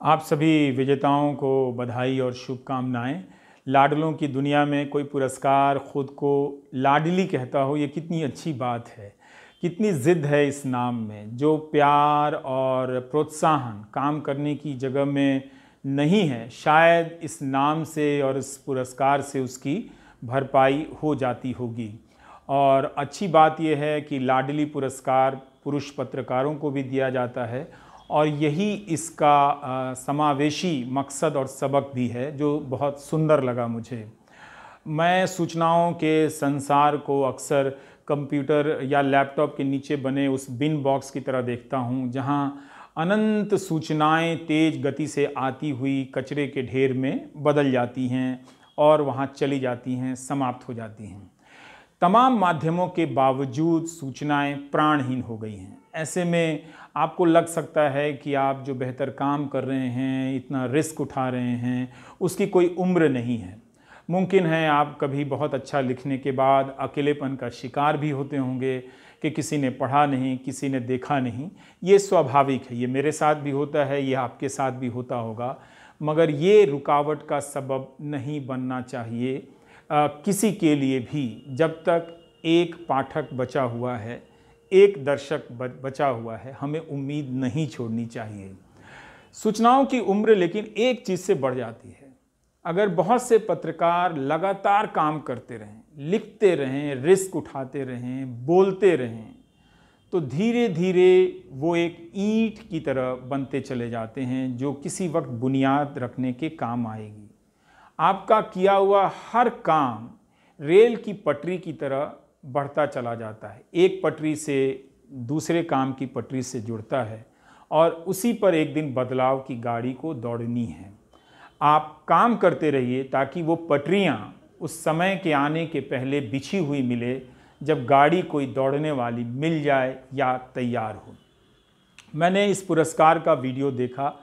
आप सभी विजेताओं को बधाई और शुभकामनाएं। लाडलों की दुनिया में कोई पुरस्कार खुद को लाडली कहता हो, ये कितनी अच्छी बात है। कितनी ज़िद है इस नाम में। जो प्यार और प्रोत्साहन काम करने की जगह में नहीं है, शायद इस नाम से और इस पुरस्कार से उसकी भरपाई हो जाती होगी। और अच्छी बात यह है कि लाडली पुरस्कार पुरुष पत्रकारों को भी दिया जाता है और यही इसका समावेशी मकसद और सबक भी है, जो बहुत सुंदर लगा मुझे। मैं सूचनाओं के संसार को अक्सर कंप्यूटर या लैपटॉप के नीचे बने उस बिन बॉक्स की तरह देखता हूँ, जहाँ अनंत सूचनाएं तेज गति से आती हुई कचरे के ढेर में बदल जाती हैं और वहाँ चली जाती हैं, समाप्त हो जाती हैं। तमाम माध्यमों के बावजूद सूचनाएं प्राणहीन हो गई हैं। ऐसे में आपको लग सकता है कि आप जो बेहतर काम कर रहे हैं, इतना रिस्क उठा रहे हैं, उसकी कोई उम्र नहीं है। मुमकिन है आप कभी बहुत अच्छा लिखने के बाद अकेलेपन का शिकार भी होते होंगे कि किसी ने पढ़ा नहीं, किसी ने देखा नहीं। ये स्वाभाविक है, ये मेरे साथ भी होता है, ये आपके साथ भी होता होगा। मगर ये रुकावट का सबब नहीं बनना चाहिए किसी के लिए भी। जब तक एक पाठक बचा हुआ है, एक दर्शक बचा हुआ है, हमें उम्मीद नहीं छोड़नी चाहिए। सूचनाओं की उम्र लेकिन एक चीज़ से बढ़ जाती है। अगर बहुत से पत्रकार लगातार काम करते रहें, लिखते रहें, रिस्क उठाते रहें, बोलते रहें, तो धीरे धीरे वो एक ईंट की तरह बनते चले जाते हैं, जो किसी वक्त बुनियाद रखने के काम आएगी। आपका किया हुआ हर काम रेल की पटरी की तरह बढ़ता चला जाता है, एक पटरी से दूसरे काम की पटरी से जुड़ता है और उसी पर एक दिन बदलाव की गाड़ी को दौड़नी है। आप काम करते रहिए ताकि वो पटरियाँ उस समय के आने के पहले बिछी हुई मिले, जब गाड़ी कोई दौड़ने वाली मिल जाए या तैयार हो। मैंने इस पुरस्कार का वीडियो देखा।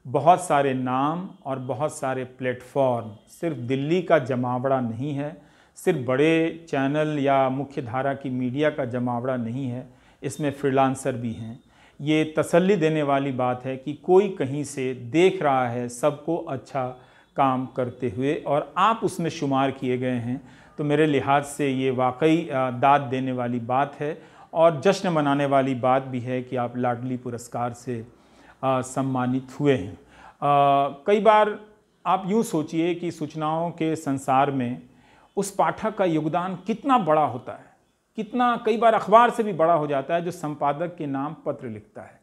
बहुत सारे नाम और बहुत सारे प्लेटफॉर्म, सिर्फ दिल्ली का जमावड़ा नहीं है, सिर्फ बड़े चैनल या मुख्य धारा की मीडिया का जमावड़ा नहीं है, इसमें फ्रीलांसर भी हैं। ये तसल्ली देने वाली बात है कि कोई कहीं से देख रहा है सबको अच्छा काम करते हुए और आप उसमें शुमार किए गए हैं। तो मेरे लिहाज से ये वाकई दाद देने वाली बात है और जश्न मनाने वाली बात भी है कि आप लाडली पुरस्कार से सम्मानित हुए हैं। कई बार आप यूँ सोचिए कि सूचनाओं के संसार में उस पाठक का योगदान कितना बड़ा होता है, कितना कई बार अखबार से भी बड़ा हो जाता है जो संपादक के नाम पत्र लिखता है।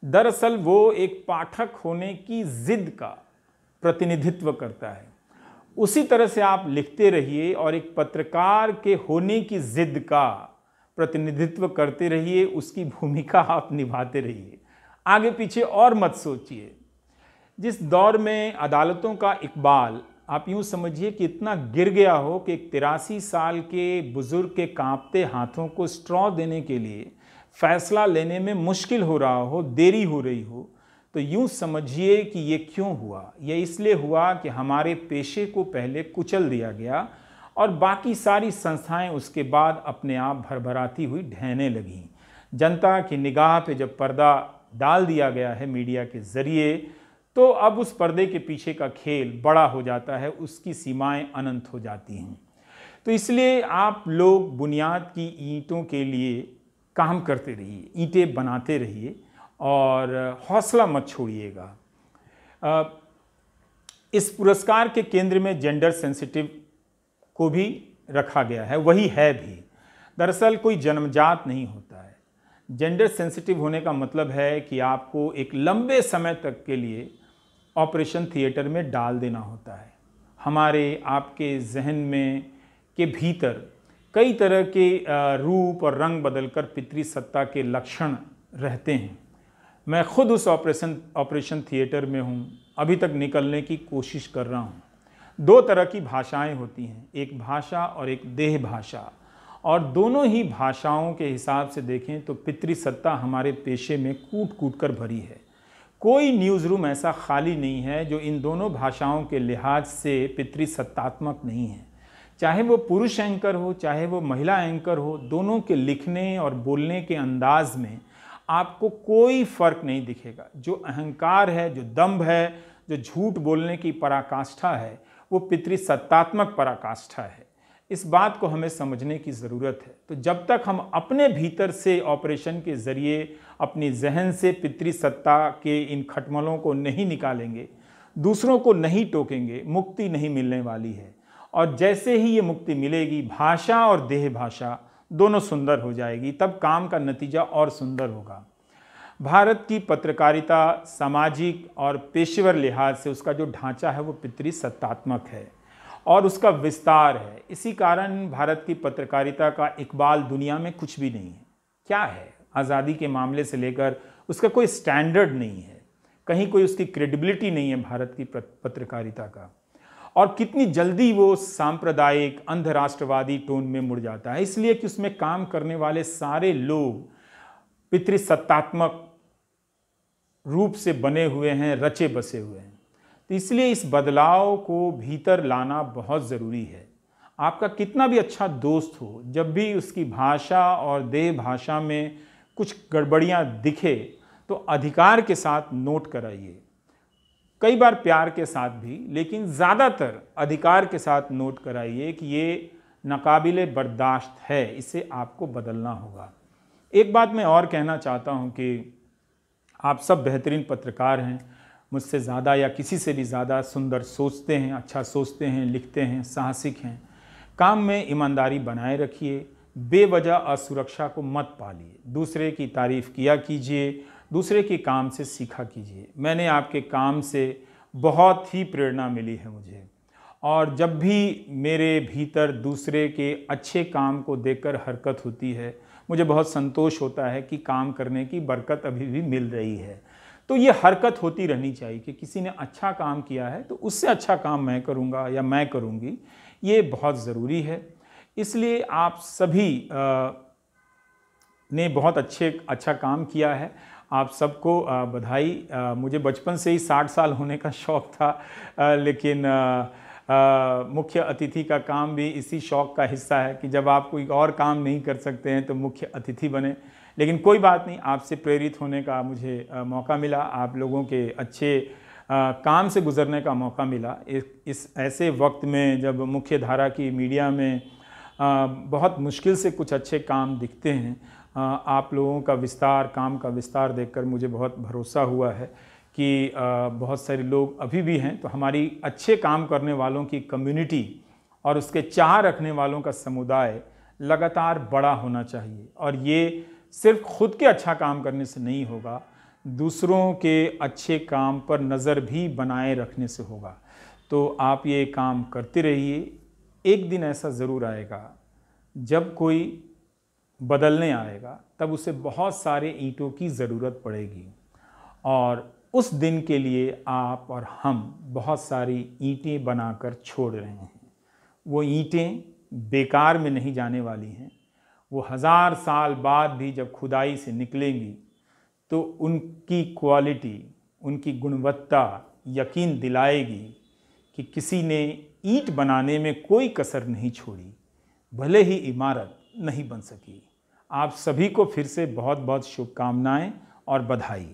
दरअसल वो एक पाठक होने की जिद का प्रतिनिधित्व करता है। उसी तरह से आप लिखते रहिए और एक पत्रकार के होने की जिद का प्रतिनिधित्व करते रहिए, उसकी भूमिका आप निभाते रहिए, आगे पीछे और मत सोचिए। जिस दौर में अदालतों का इकबाल, आप यूँ समझिए कि इतना गिर गया हो कि एक 83 साल के बुज़ुर्ग के कांपते हाथों को स्ट्रॉ देने के लिए फैसला लेने में मुश्किल हो रहा हो, देरी हो रही हो, तो यूँ समझिए कि ये क्यों हुआ। ये इसलिए हुआ कि हमारे पेशे को पहले कुचल दिया गया और बाकी सारी संस्थाएं उसके बाद अपने आप भरभराती हुई ढहने लगीं। जनता की निगाह पे जब पर्दा डाल दिया गया है मीडिया के ज़रिए, तो अब उस पर्दे के पीछे का खेल बड़ा हो जाता है, उसकी सीमाएं अनंत हो जाती हैं। तो इसलिए आप लोग बुनियाद की ईंटों के लिए काम करते रहिए, ईंटें बनाते रहिए और हौसला मत छोड़िएगा। इस पुरस्कार के केंद्र में जेंडर सेंसिटिव को भी रखा गया है, वही है भी। दरअसल कोई जन्मजात नहीं होता है। जेंडर सेंसिटिव होने का मतलब है कि आपको एक लंबे समय तक के लिए ऑपरेशन थिएटर में डाल देना होता है। हमारे आपके जहन में के भीतर कई तरह के रूप और रंग बदलकर पितृसत्ता के लक्षण रहते हैं। मैं खुद उस ऑपरेशन थिएटर में हूँ, अभी तक निकलने की कोशिश कर रहा हूँ। दो तरह की भाषाएं होती हैं, एक भाषा और एक देह भाषा, और दोनों ही भाषाओं के हिसाब से देखें तो पितृसत्ता हमारे पेशे में कूट कूट कर भरी है। कोई न्यूज़ रूम ऐसा खाली नहीं है जो इन दोनों भाषाओं के लिहाज से पितृसत्तात्मक नहीं है। चाहे वो पुरुष एंकर हो, चाहे वो महिला एंकर हो, दोनों के लिखने और बोलने के अंदाज में आपको कोई फर्क नहीं दिखेगा। जो अहंकार है, जो दंभ है, जो झूठ बोलने की पराकाष्ठा है, वो पितृसत्तात्मक पराकाष्ठा है। इस बात को हमें समझने की ज़रूरत है। तो जब तक हम अपने भीतर से ऑपरेशन के ज़रिए अपनी जहन से पितृसत्ता के इन खटमलों को नहीं निकालेंगे, दूसरों को नहीं टोकेंगे, मुक्ति नहीं मिलने वाली है। और जैसे ही ये मुक्ति मिलेगी, भाषा और देह भाषा दोनों सुंदर हो जाएगी, तब काम का नतीजा और सुंदर होगा। भारत की पत्रकारिता सामाजिक और पेशेवर लिहाज से उसका जो ढांचा है वो पितृसत्तात्मक है और उसका विस्तार है। इसी कारण भारत की पत्रकारिता का इकबाल दुनिया में कुछ भी नहीं है। क्या है? आज़ादी के मामले से लेकर उसका कोई स्टैंडर्ड नहीं है, कहीं कोई उसकी क्रेडिबिलिटी नहीं है भारत की पत्रकारिता का। और कितनी जल्दी वो सांप्रदायिक अंधराष्ट्रवादी टोन में मुड़ जाता है, इसलिए कि उसमें काम करने वाले सारे लोग पितृसत्तात्मक रूप से बने हुए हैं, रचे बसे हुए हैं। तो इसलिए इस बदलाव को भीतर लाना बहुत ज़रूरी है। आपका कितना भी अच्छा दोस्त हो, जब भी उसकी भाषा और देह भाषा में कुछ गड़बड़ियाँ दिखे तो अधिकार के साथ नोट कराइए, कई बार प्यार के साथ भी, लेकिन ज़्यादातर अधिकार के साथ नोट कराइए कि ये नाकाबिले बर्दाश्त है, इसे आपको बदलना होगा। एक बात मैं और कहना चाहता हूँ कि आप सब बेहतरीन पत्रकार हैं, मुझसे ज़्यादा या किसी से भी ज़्यादा सुंदर सोचते हैं, अच्छा सोचते हैं, लिखते हैं, साहसिक हैं। काम में ईमानदारी बनाए रखिए, बेवजह असुरक्षा को मत पालिए, दूसरे की तारीफ़ किया कीजिए, दूसरे के काम से सीखा कीजिए। मैंने आपके काम से बहुत ही प्रेरणा मिली है मुझे, और जब भी मेरे भीतर दूसरे के अच्छे काम को देखकर हरकत होती है, मुझे बहुत संतोष होता है कि काम करने की बरकत अभी भी मिल रही है। तो ये हरकत होती रहनी चाहिए कि किसी ने अच्छा काम किया है तो उससे अच्छा काम मैं करूँगा या मैं करूँगी, ये बहुत ज़रूरी है। इसलिए आप सभी ने बहुत अच्छा काम किया है, आप सबको बधाई। मुझे बचपन से ही 60 साल होने का शौक़ था, लेकिन मुख्य अतिथि का काम भी इसी शौक़ का हिस्सा है कि जब आप कोई और काम नहीं कर सकते हैं तो मुख्य अतिथि बने। लेकिन कोई बात नहीं, आपसे प्रेरित होने का मुझे मौका मिला, आप लोगों के अच्छे काम से गुज़रने का मौका मिला। इस ऐसे वक्त में जब मुख्य धारा की मीडिया में बहुत मुश्किल से कुछ अच्छे काम दिखते हैं, आप लोगों का विस्तार, काम का विस्तार देखकर मुझे बहुत भरोसा हुआ है कि बहुत सारे लोग अभी भी हैं। तो हमारी अच्छे काम करने वालों की कम्युनिटी और उसके चाह रखने वालों का समुदाय लगातार बड़ा होना चाहिए, और ये सिर्फ खुद के अच्छा काम करने से नहीं होगा, दूसरों के अच्छे काम पर नज़र भी बनाए रखने से होगा। तो आप ये काम करते रहिए। एक दिन ऐसा ज़रूर आएगा जब कोई बदलने आएगा, तब उसे बहुत सारे ईंटों की ज़रूरत पड़ेगी, और उस दिन के लिए आप और हम बहुत सारी ईंटें बनाकर छोड़ रहे हैं। वो ईंटें बेकार में नहीं जाने वाली हैं। वो 1000 साल बाद भी जब खुदाई से निकलेंगी तो उनकी क्वालिटी, उनकी गुणवत्ता यकीन दिलाएगी कि किसी ने ईंट बनाने में कोई कसर नहीं छोड़ी, भले ही इमारत नहीं बन सकी। आप सभी को फिर से बहुत बहुत शुभकामनाएं और बधाई।